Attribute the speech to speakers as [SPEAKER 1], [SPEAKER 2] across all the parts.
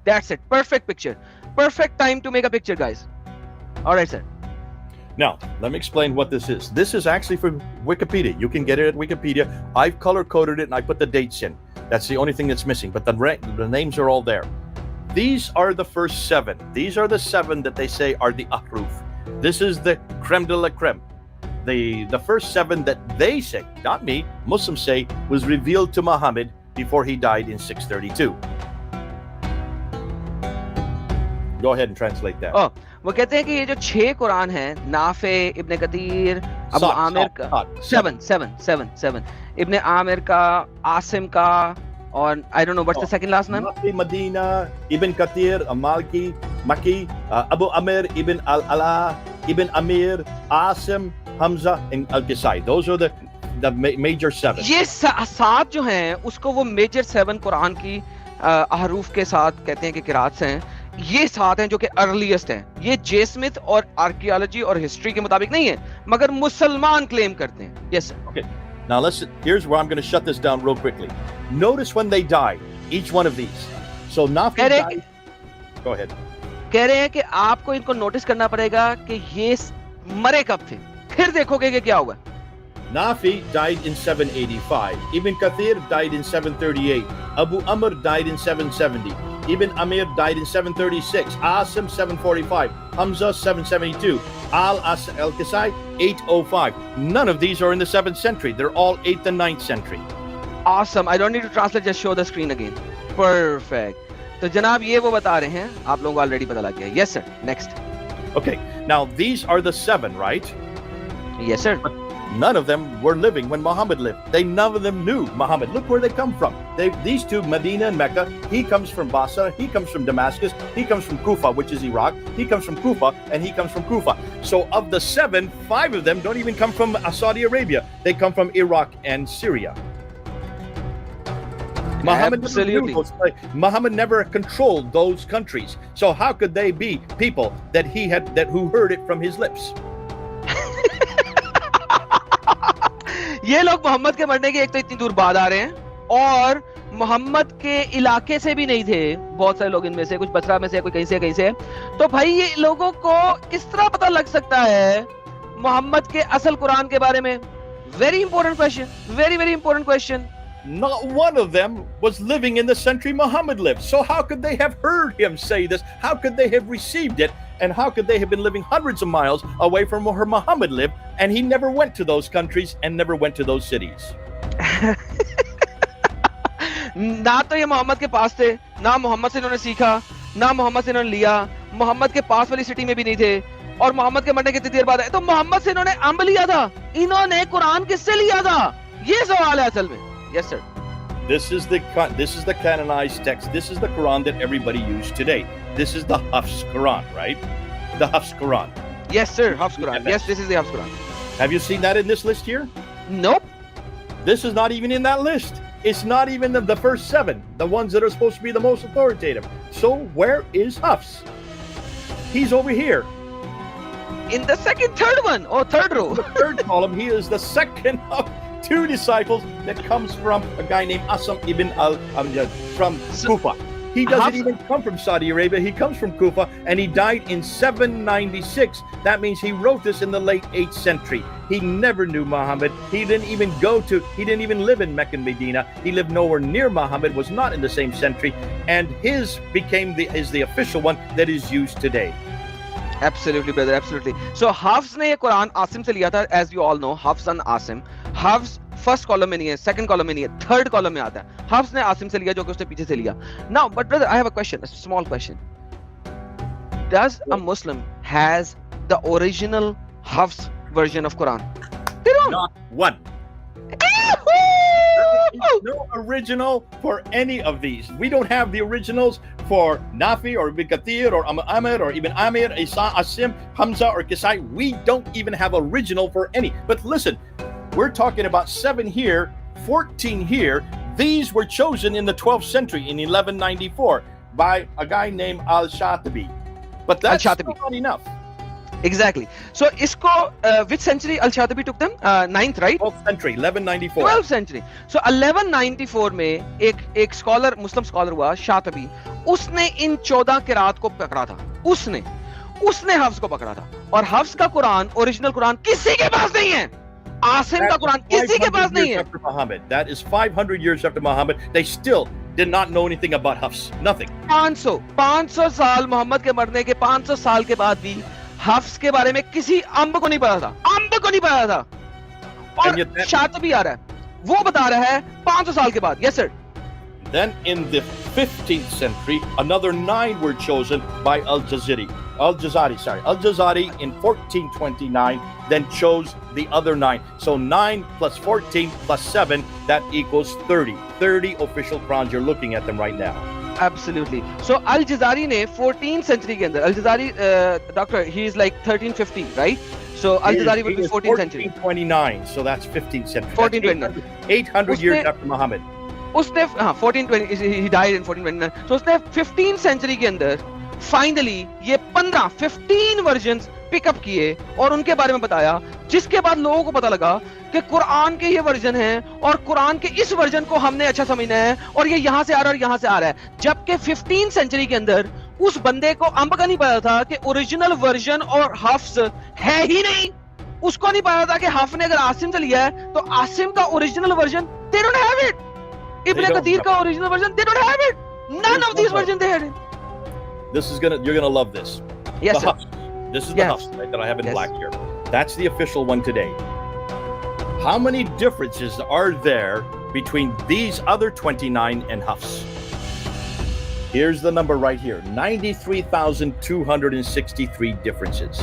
[SPEAKER 1] That's it. Perfect picture. Perfect time to make a picture, guys. All right, sir.
[SPEAKER 2] Now, let me explain what this is. This is actually from Wikipedia. You can get it at Wikipedia. I've color-coded it and I put the dates in. That's the only thing that's missing, but the names are all there. These are the first 7. These are the 7 that they say are the ahruf. This is the creme de la creme. The first 7 that they say, not me, Muslims say, was revealed to Muhammad before he died in 632. Go ahead and translate that.
[SPEAKER 1] Oh, वो कहते हैं कि ये जो 6 कुरान हैं, नाफे, इब्ने कतीर, अबू आमिर का 7 इब्ने आमिर का, आसिम का, और I don't know what's the second last name.
[SPEAKER 2] Nafi, Medina, Ibn Kathir, Malki, Maki, Abu Amir, Ibn Al-Ala, Ibn Amir, Asim, Hamza, and Al-Qisai. Those are the major 7.
[SPEAKER 1] ये 7 जो हैं उसको वो major 7 कुरान की अहरूफ के साथ कहते हैं कि किरात से हैं. ये 7 हैं जो कि अर्लीस्ट हैं. ये जे स्मिथ और आर्कियोलॉजी और हिस्ट्री के मुताबिक नहीं है, मगर मुसलमान क्लेम करते हैं. Yes, sir.
[SPEAKER 2] Okay. Now here's where I'm going to shut this down real quickly. Notice when they died, each one of these. So Nafi died. Go ahead.
[SPEAKER 1] कह रहे हैं कि आपको इनको नोटिस करना पड़ेगा कि ये मरे कब थे, फिर देखोगे कि क्या हुआ.
[SPEAKER 2] Nafi died in 785. Ibn Kathir died in 738. Abu Amr died in 770. Ibn Amir died in 736. Asim 745. Hamza 772. Al-Qisai 805. None of these are in the 7th century. They're all 8th and 9th century.
[SPEAKER 1] Awesome. I don't need to translate, just show the screen again. Perfect. तो जनाब ये वो बता रहे हैं, आप लोगों को ऑलरेडी पता लग गया. Yes, sir. Next.
[SPEAKER 2] Okay. Now these are the 7, right?
[SPEAKER 1] Yes, sir.
[SPEAKER 2] But none of them were living when Muhammad lived. None of them knew Muhammad. Look where they come from. These two, Medina and Mecca. He comes from Basra. He comes from Damascus. He comes from Kufa, which is Iraq. He comes from Kufa, and he comes from Kufa. So of the 7, 5 of them don't even come from Saudi Arabia. They come from Iraq and Syria.
[SPEAKER 1] Absolutely.
[SPEAKER 2] Muhammad never controlled those countries. So how could they be people who heard it from his lips?
[SPEAKER 1] ये लोग मोहम्मद के मरने के एक तो इतनी दूर बाद आ रहे हैं, और मोहम्मद के इलाके से भी नहीं थे. बहुत सारे लोग इनमें से, कुछ बसरा में से, कोई कहीं से. तो भाई ये लोगों को किस तरह पता लग सकता है मोहम्मद के असल कुरान के बारे में? Very important question. Very, very important question.
[SPEAKER 2] Not one of them was living in the century Muhammad lived. So how could they have heard him say this? How could they have received it? And how could they have been living hundreds of miles away from where Muhammad lived? And he never went to those countries and never went to those cities.
[SPEAKER 1] ना तो ये मोहम्मद के पास थे, ना मोहम्मद से इन्होंने सीखा, ना मोहम्मद से इन्होंने लिया, मोहम्मद के पास वाली सिटी में भी नहीं थे, और मोहम्मद के मरने के कितनी देर बाद आए. तो मोहम्मद से इन्होंने अम्ब लिया था, इन्होंने कुरान किससे लिया था? ये सवाल है असल में. Yes, sir.
[SPEAKER 2] This is the canonized text. This is the Quran that everybody uses today. This is the Hafs Quran, right? The Hafs Quran.
[SPEAKER 1] Yes, sir. Hafs Quran. Yes, this is the Hafs Quran.
[SPEAKER 2] Have you seen that in this list here?
[SPEAKER 1] Nope.
[SPEAKER 2] This is not even in that list. It's not even the first 7, the ones that are supposed to be the most authoritative. So where is Hafs? He's over here.
[SPEAKER 1] In the third one, or third row.
[SPEAKER 2] The third column, he is the second of 2 disciples that comes from a guy named Asam ibn al-Amjad from Kufa. He doesn't even come from Saudi Arabia. He comes from Kufa, and he died in 796. That means he wrote this in the late 8th century. He never knew Muhammad. He didn't even live in Mecca and Medina. He lived nowhere near Muhammad, was not in the same century, and his became the official one that is used today.
[SPEAKER 1] Absolutely, brother, absolutely. So Hafs ने ये कुरान आसिम से लिया था, as you all know, Hafs and Asim. Hafs first column में नहीं है, second column में नहीं है, थर्ड कॉलम में आता है. हफ्स ने आसिम से लिया, जो कि उसने पीछे से लिया. Now but brother, I have a question, a small question. Does a Muslim has the original Hafs version of Quran?
[SPEAKER 2] Not one. No original for any of these. We don't have the originals for Nafi or Ibn Kathir or Amir or Ibn Amir, Isa, Asim, Hamza or Qisai. We don't even have original for any. But listen, we're talking about 7 here, 14 here. These were chosen in the 12th century in 1194 by a guy named Al-Shatibi. But that's not enough.
[SPEAKER 1] Exactly. So इसको which century Al-Shatibi took them? 9th, right?
[SPEAKER 2] 12th century, 1194.
[SPEAKER 1] 12th century. So 1194 में एक scholar, मुस्लिम scholar हुआ शातिबी, उसने इन 14 किरात को पकड़ा था। उसने हफ्स को पकड़ा था, और हफ्स का कुरान, ओरिजिनल कुरान किसी के पास नहीं है। आसिम का कुरान किसी के पास नहीं है।
[SPEAKER 2] That is 500 years after Muhammad. They still did not know anything about Hafs. Nothing.
[SPEAKER 1] 500 साल मोहम्मद के मरने के 500 साल के बाद भी हफ्स के बारे में किसी अम्ब को नहीं पता था। और शातिबी आ रहा है, वो बता रहा है 500 साल के बाद। Yes sir.
[SPEAKER 2] Then in the 15th century, another 9 were chosen by Al-Jazari. Al-Jazari in 1429 then chose the other 9. So 9 plus 14 plus 7, that equals 30. 30 official Qurans. You're looking at them right now.
[SPEAKER 1] Absolutely. So Al-Jazari ने 14th century के अंदर, Al-Jazari doctor, he is like 1350, right? So Al-Jazari would be 14th century.
[SPEAKER 2] 1429, so that's 15th century.
[SPEAKER 1] 1429.
[SPEAKER 2] 800 years after Muhammad.
[SPEAKER 1] उसने 1420, he died in 1429. So उसने 15th century के अंदर finally ये 15 versions pickup किए और उनके बारे में बताया, जिसके बाद लोगों को पता लगा कि कुरान के ये वर्जन हैं और कुरान के इस वर्जन को हमने अच्छा समझना है, और ये यहाँ से आ रहा है और यहाँ से आ रहा है। जबकि 15th सेंचुरी के अंदर उस बंदे को अंब का नहीं पता था कि ओरिजिनल वर्जन और हफ्स है ही नहीं। उसको नहीं पता था कि हफ्स ने अगर आसिम से लिया है तो आसिम का original version they don't have it. Ibn Kathir का original version they don't have it. None of these versions they had it.
[SPEAKER 2] You're gonna love this.
[SPEAKER 1] Yes, sir.
[SPEAKER 2] This is the Hafs, right, that I have in black here. That's the official one today. How many differences are there between these other 29 and Hafs? Here's the number right here. 93,263 differences.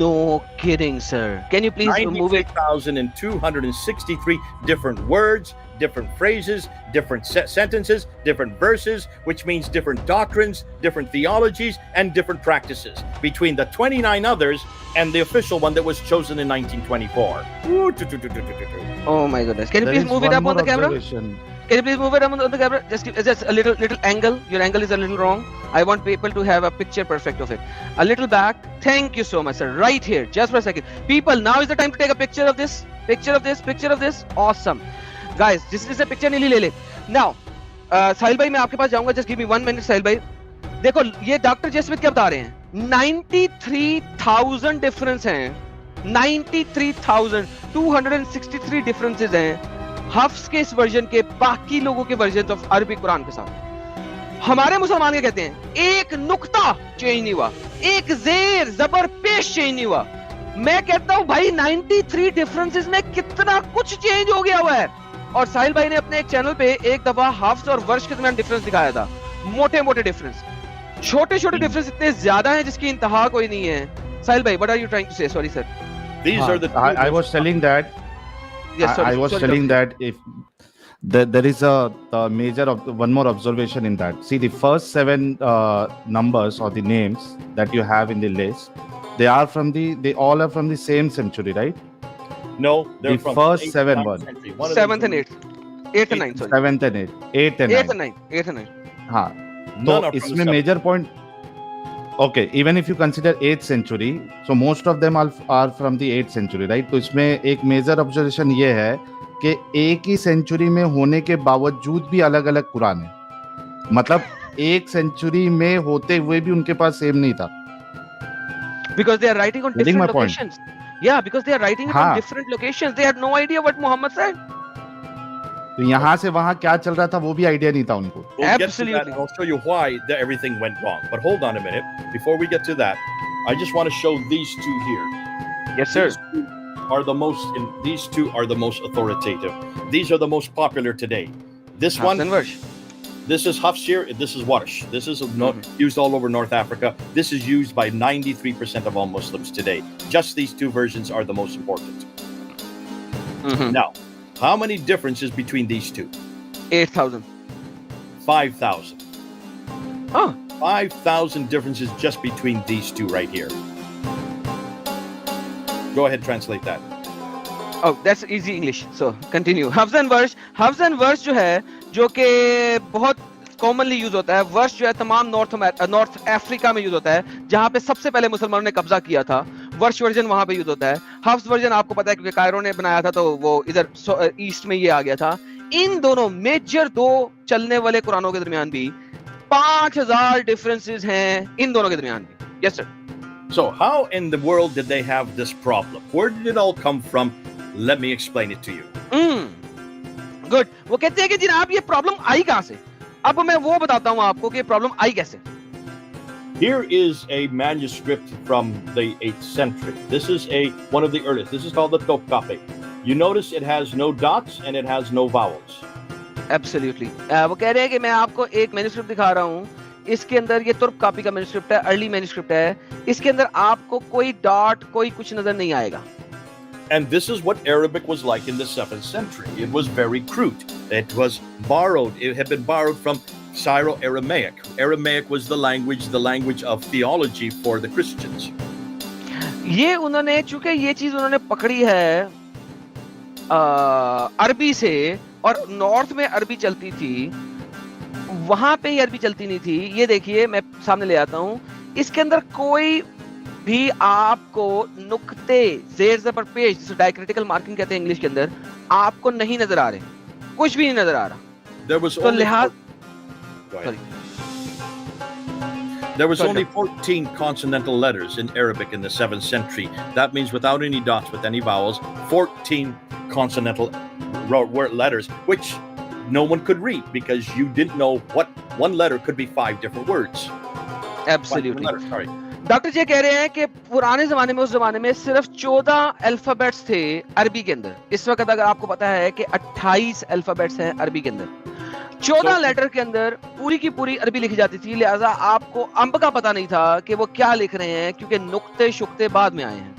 [SPEAKER 1] No kidding, sir. Can you please remove it?
[SPEAKER 2] 93,263 different words, different phrases, different sentences, different verses, which means different doctrines, different theologies, and different practices between the 29 others and the official one that was chosen in 1924.
[SPEAKER 1] Oh my goodness. Can you please move it up on the camera? Can you please move it up on the camera? Just a little angle. Your angle is a little wrong. I want people to have a picture perfect of it. A little back. Thank you so much, sir. Right here. Just for a second. People, now is the time to take a picture of this. Picture of this. Awesome. Guys, जिसने picture नहीं ले ले। Now, साहिल भाई मैं आपके पास जाऊंगा। Just give me 1 minute, साहिल भाई। देखो ये डॉक्टर जेसमित क्या बता रहे हैं, 93,000 डिफरेंस हैं, 93,263 डिफरेंसेस हैं हफ्स के इस वर्जन के बाकी लोगों के वर्जन ऑफ अरबी कुरान के साथ। हमारे मुसलमान क्या कहते हैं, एक नुक्ता चेंज नहीं हुआ, एक जेर जबर पेश चेंज नहीं हुआ। मैं कहता हूं भाई 93 डिफरेंसेस में कितना कुछ चेंज हो गया हुआ है। और साहिल भाई ने अपने एक चैनल पे एक दफा हफ्स और वर्ष के दरमियान डिफरेंस दिखाया था, मोटे मोटे डिफरेंस, छोटे छोटे डिफरेंस इतने ज्यादा हैं जिसकी इंतहा कोई नहीं है। साहिल भाई, what are you trying to say? Sorry sir.
[SPEAKER 3] These are the I was telling that yes, sorry, I was telling that if there is a major one more observation in that. See, the first 7 numbers or the names that you have in the list, they all are from the same century, right?
[SPEAKER 2] No, they're
[SPEAKER 3] the
[SPEAKER 2] from
[SPEAKER 3] first 7 ones.
[SPEAKER 1] 7th and 8th. 8th and 9th, sorry.
[SPEAKER 3] 7th and 8th. 8th and 9th.
[SPEAKER 1] 8th and 9th.
[SPEAKER 3] हाँ, तो इसमें major point. Okay, even if you consider 8th century, so most of them are from the 8th century, right? तो इसमें एक major observation ये है कि एक ही सेंचुरी में होने के बावजूद भी अलग-अलग कुरान है। मतलब एक सेंचुरी में होते हुए भी उनके पास सेम नहीं था।
[SPEAKER 1] Because they are writing on different locations. Yeah, because they are writing it on different locations. They had no idea what Muhammad said.
[SPEAKER 3] तो यहाँ से वहाँ क्या चल रहा था वो भी आइडिया नहीं था उनको।
[SPEAKER 2] Absolutely. I'll show you why everything went wrong. But hold on a minute. Before we get to that, I just want to show these two here.
[SPEAKER 1] Yes, sir.
[SPEAKER 2] These two are the most authoritative. These are the most popular today. This one, this is Hafs here. This is Warsh. This is used all over North Africa. This is used by 93% of all Muslims today. Just these two versions are the most important. Now, how many differences between these two?
[SPEAKER 1] 8,000.
[SPEAKER 2] 5,000.
[SPEAKER 1] Oh.
[SPEAKER 2] 5,000 differences just between these two right here. Go ahead, translate that.
[SPEAKER 1] Oh, that's easy English. So continue. Hafs and verse जो है, जो कि बहुत commonly use होता है। वर्ष जो है तमाम नॉर्थ अफ्रीका में यूज होता है, जहां पे सबसे पहले मुसलमानों ने कब्जा किया था। वर्ष वर्जन वहां पे यूज होता है। हफ्स वर्जन आपको पता है क्योंकि कायरो ने बनाया था, तो वो इधर ईस्ट में ये आ गया था। इन दोनों मेजर दो चलने वाले कुरानों के दरमियान भी 5000 डिफरेंसेस हैं इन दोनों के दरमियान भी। Yes sir.
[SPEAKER 2] So how in the world did they have this problem? Where did it all come from? Let me explain it to you.
[SPEAKER 1] Good. वो कहते हैं कि जनाब ये प्रॉब्लम आई कहां से। अब मैं वो बताता हूं आपको कि प्रॉब्लम आई कैसे।
[SPEAKER 2] Here is a manuscript from the 8th century. This is one of the earliest. This is called the Topkapi. You notice it has no dots and it has no vowels.
[SPEAKER 1] Absolutely. वो कह रहे हैं कि मैं आपको एक manuscript दिखा रहा हूँ। इसके अंदर ये तुर्क कॉपी का मैन्युस्क्रिप्ट है, अर्ली मैन्युस्क्रिप्ट है। इसके अंदर आपको कोई डॉट कोई कुछ नजर नहीं आएगा।
[SPEAKER 2] And this is what Arabic was like in the 7th century. It was very crude. It was borrowed. It had been borrowed from Syro-Aramaic. Aramaic was the language of theology for the Christians.
[SPEAKER 1] ये उन्होंने, चूंकि ये चीज उन्होंने पकड़ी है अरबी से, और नॉर्थ में अरबी चलती थी, वहां पे ही अरबी चलती नहीं थी। ये देखिए मैं सामने ले आता हूँ। इसके अंदर कोई भी आपको नुक्ते, जेर ज़बर पेश, जिसे डायक्रिटिकल मार्किंग कहते हैं इंग्लिश के अंदर, आपको नहीं नजर आ रहे, कुछ भी नहीं नजर आ रहा।
[SPEAKER 2] There was only 14 consonantal letters in Arabic in the 7th century. That means without any dots, with any vowels, 14 consonantal letters, which no one could read because you didn't know what one letter could be 5 different words.
[SPEAKER 1] Absolutely. Doctor जी कह रहे हैं कि पुराने जमाने में, उस जमाने में सिर्फ 14 अल्फाबेट्स थे अरबी के अंदर। इस वक्त अगर आपको पता है कि 28 अल्फाबेट्स हैं अरबी के अंदर। 14 लेटर के अंदर पूरी की पूरी अरबी लिखी जाती थी, लिहाजा आपको अंब का पता नहीं था कि वो क्या लिख रहे हैं, क्योंकि नुक्ते शुक्ते बाद में आए हैं।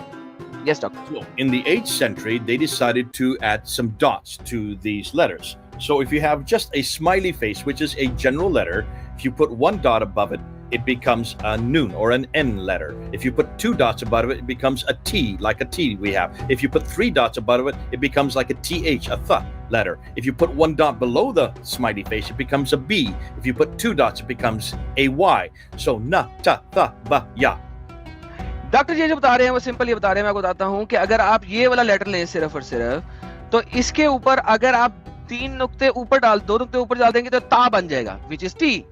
[SPEAKER 1] Yes, doctor.
[SPEAKER 2] So, in the 8th century, they decided to add some dots to these letters. So if you have just a smiley face, which is a general letter, if you put one dot above it, it becomes a noon or an N letter. If you put 2 dots above it, it becomes a T, like a T we have. If you put 3 dots above it, it becomes like a TH, a th letter. If you put 1 dot below the smiley face, it becomes a B. If you put 2 dots, it becomes a Y. So na, ta, tha, ba, ya.
[SPEAKER 1] Doctor ji जो बता रहे हैं वो simple ये बता रहे हैं। मैं आपको बताता हूँ कि अगर आप ये वाला लेटर लें सिर्फ और सिर्फ, तो इसके ऊपर अगर आप 3 नुक्ते ऊपर 2 नुक्ते ऊपर डाल देंगे तो ता बन जाएगा, विच इज टी।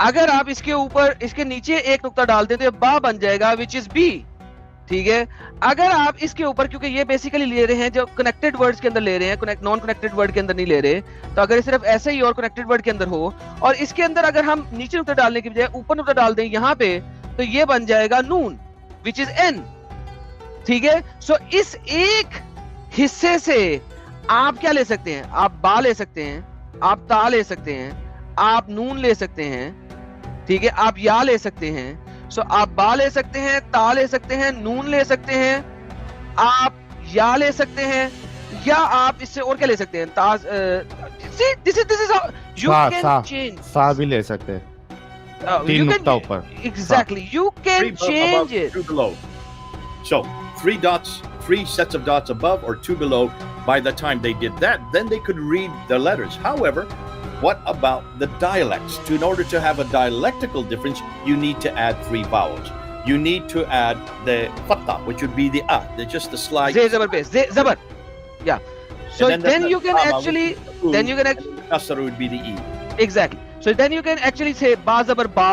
[SPEAKER 1] अगर आप इसके ऊपर, इसके नीचे 1 नुक्ता डाल दें तो बा बन जाएगा, विच इज बी। ठीक है। अगर आप इसके ऊपर, क्योंकि ये बेसिकली ले रहे हैं जो कनेक्टेड वर्ड्स के अंदर ले रहे हैं, नॉन कनेक्टेड वर्ड के अंदर नहीं ले रहे, तो अगर सिर्फ ऐसे ही और कनेक्टेड वर्ड के अंदर हो, और इसके अंदर अगर हम नीचे नुक्ता डालने की बजाय ऊपर नुक्ता डाल दें यहाँ पे, तो ये बन जाएगा नून, विच इज एन। ठीक है। सो इस एक हिस्से से आप क्या ले सकते हैं? आप बा ले सकते हैं, आप ता ले सकते हैं, आप नून ले सकते हैं, ठीक है, आप या ले सकते हैं। सो आप बा ले सकते हैं, ता ले सकते हैं, नून ले सकते हैं, आप या ले सकते हैं, या आप इससे और क्या ले सकते हैं? This is how you can change.
[SPEAKER 3] सा भी ले सकते हैं, 3 नुक्ता ऊपर।
[SPEAKER 1] Exactly. You can change it.
[SPEAKER 2] 2 below. So 3 dots, 3 sets of dots above or 2 below. By the time they did that, then they could read the letters. However, what about the dialects? In order to have a dialectical difference, you need to add 3 vowels. You need to add the fatha, which would be the just the slight.
[SPEAKER 1] Zay zabar pe, zay zabar. Yeah. So then you can actually,
[SPEAKER 2] kasra would be the e.
[SPEAKER 1] Exactly. So then you can actually say ba zabar ba,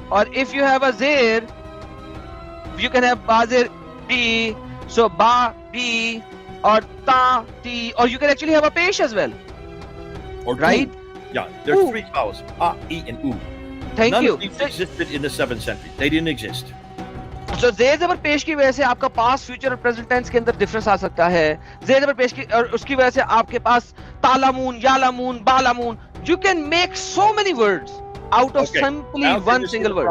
[SPEAKER 1] or if you have a zir, you can have ba zir b, so ba b, or ta ti, or you can actually have a pesh as well.
[SPEAKER 2] Or
[SPEAKER 1] right?
[SPEAKER 2] Yeah, there's 3 vowels, a, e, and u.
[SPEAKER 1] Thank
[SPEAKER 2] None
[SPEAKER 1] you.
[SPEAKER 2] of these existed in the 7th century. They didn't exist.
[SPEAKER 1] So ज़ेर ज़बर पेश की वजह से आपका past, future और present tense के अंदर difference आ सकता है। ज़ेर ज़बर पेश की और उसकी वजह से आपके पास तालामून, यालामून, बालामून, you can make so many words out of simply one single word.